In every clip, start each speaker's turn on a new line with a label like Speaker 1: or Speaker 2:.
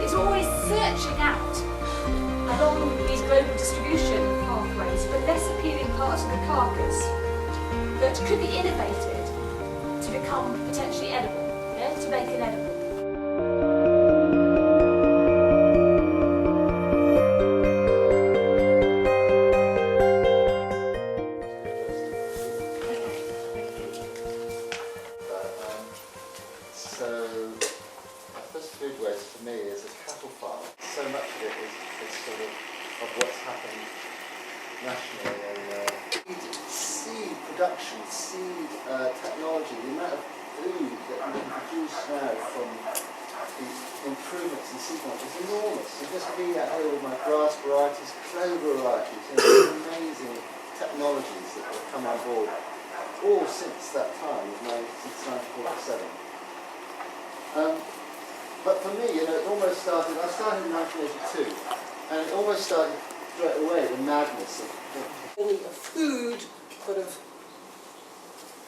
Speaker 1: is always searching out along these global distribution pathways for less appealing parts of the carcass that could be innovated to become potentially edible, to make it edible.
Speaker 2: So, our first food waste for me is a cattle farm. So much of it is sort of what's happened nationally and seed production, seed technology, the amount of food that we can produce now from the improvements in seed technology is enormous. So just me at home with my grass varieties, clover varieties, amazing technologies that have come on board all since that time, since 1947. But for me, it almost started, I started in 1982, and it almost started straight away, the madness of
Speaker 3: Only a food, but of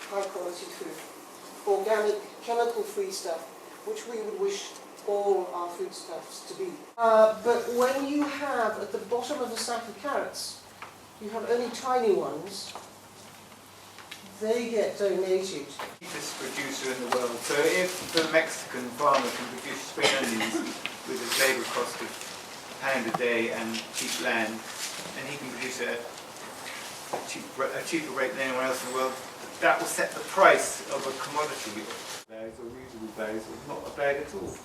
Speaker 3: high quality food. Organic, chemical-free stuff, which we would wish all our foodstuffs to be. But when you have, at the bottom of a sack of carrots, you have only tiny ones, they get donated.
Speaker 4: Cheapest producer in the world. So if the Mexican farmer can produce spring onions with a labour cost of £1 a day and cheap land, and he can produce a cheaper rate than anyone else in the world, that will set the price of a commodity. Bags or reusable bags, or not a bag at all.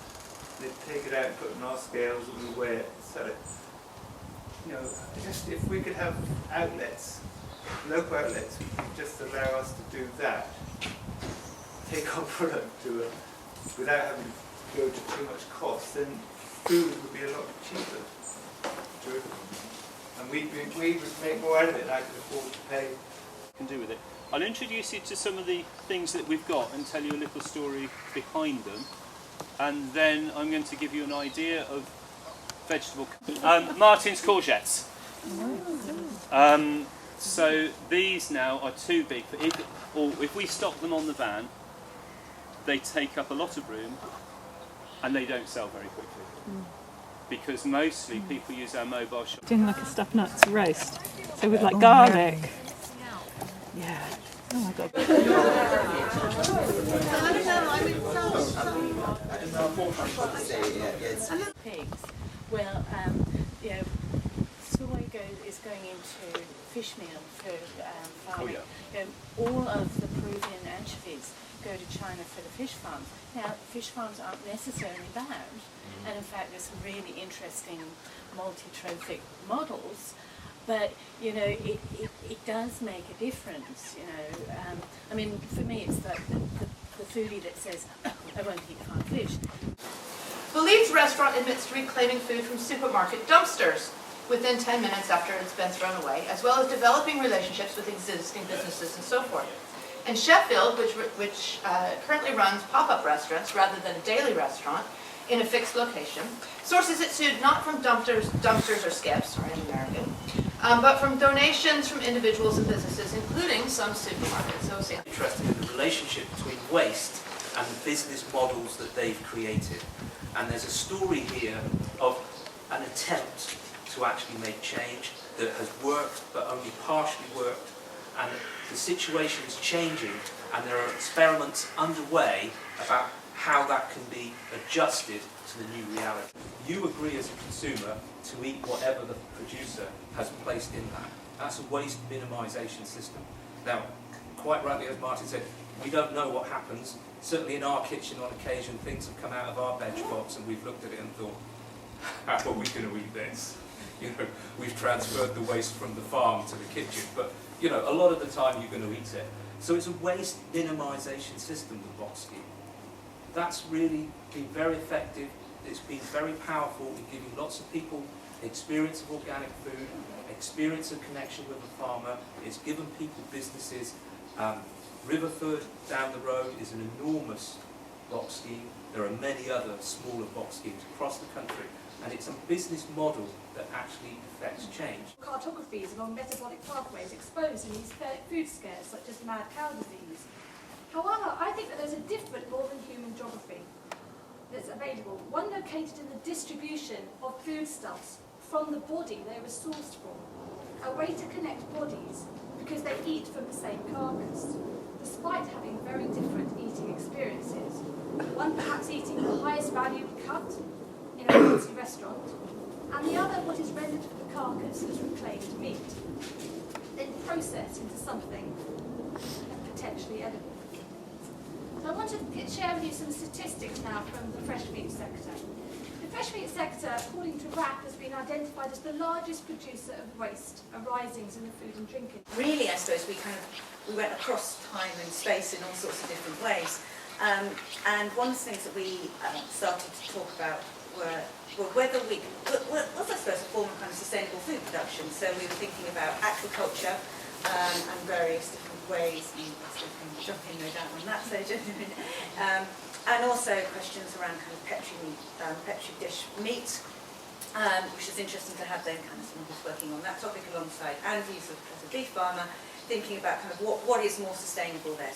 Speaker 4: They take it out and put it on our scales and we weigh it and sell it. Just if we could have outlets, local outlets, just allow us to do that, take our product to without having to go to too much cost, then food would be a lot cheaper. And we would make more out of it than I could afford to pay.
Speaker 5: Can do with it. I'll introduce you to some of the things that we've got and tell you a little story behind them, and then I'm going to give you an idea of vegetable. Martin's courgettes. So these now are too big for if we stock them on the van, they take up a lot of room and they don't sell very quickly. Because mostly people use our mobile shop.
Speaker 6: Doing like a stuffed nuts roast. So with like garlic. Yeah. Oh my god.
Speaker 7: Pigs. Well, soy is going into fish meal for farming. All of the Peruvian anchovies go to China for the fish farms. Now, fish farms aren't necessarily bad, and in fact there's some really interesting multi-trophic models, but it does make a difference. I mean, for me it's like the foodie that says, I won't eat farm fish.
Speaker 8: The Leeds restaurant admits to reclaiming food from supermarket dumpsters within 10 minutes after it's been thrown away, as well as developing relationships with existing businesses and so forth. And Sheffield, which currently runs pop-up restaurants rather than a daily restaurant in a fixed location, sources its food not from dumpsters or skips, or in American, but from donations from individuals and businesses, including some supermarkets. So
Speaker 9: interested in the relationship between waste and the business models that they've created. And there's a story here of an attempt to actually make change that has worked but only partially worked, and the situation is changing and there are experiments underway about how that can be adjusted to the new reality. You agree as a consumer to eat whatever the producer has placed in that. That's a waste minimisation system. Now, quite rightly, as Martin said, we don't know what happens. Certainly in our kitchen on occasion things have come out of our veg box and we've looked at it and thought, how are we going to eat this? We've transferred the waste from the farm to the kitchen, but a lot of the time you're going to eat it. So it's a waste minimisation system, the box scheme. That's really been very effective. It's been very powerful in giving lots of people experience of organic food, experience of connection with the farmer. It's given people businesses. Riverford down the road is an enormous box scheme. There are many other smaller box schemes across the country, and it's a business model that actually affects change.
Speaker 1: Cartographies along metabolic pathways exposed in these food scares such as mad cow disease. However, I think that there's a different more than human geography. that's available, one located in the distribution of foodstuffs from the body they were sourced from, a way to connect bodies because they eat from the same carcass, despite having very different eating experiences. One perhaps eating the highest valued cut in a fancy restaurant, and the other what is rendered from the carcass as reclaimed meat, then processed into something potentially edible. So I want to share with you some statistics now from the fresh meat sector. The fresh meat sector, according to RAP, has been identified as the largest producer of waste arising in the food and drink industry.
Speaker 10: Really, I suppose we went across time and space in all sorts of different ways. And one of the things that we started to talk about were whether was I suppose a form of kind of sustainable food production. So we were thinking about aquaculture and various different ways, and I still can jump in no doubt on that stage, and also questions around kind of petri dish meat, which is interesting to have then kind of someone who's working on that topic alongside Andy's as a beef farmer, thinking about kind of what is more sustainable there.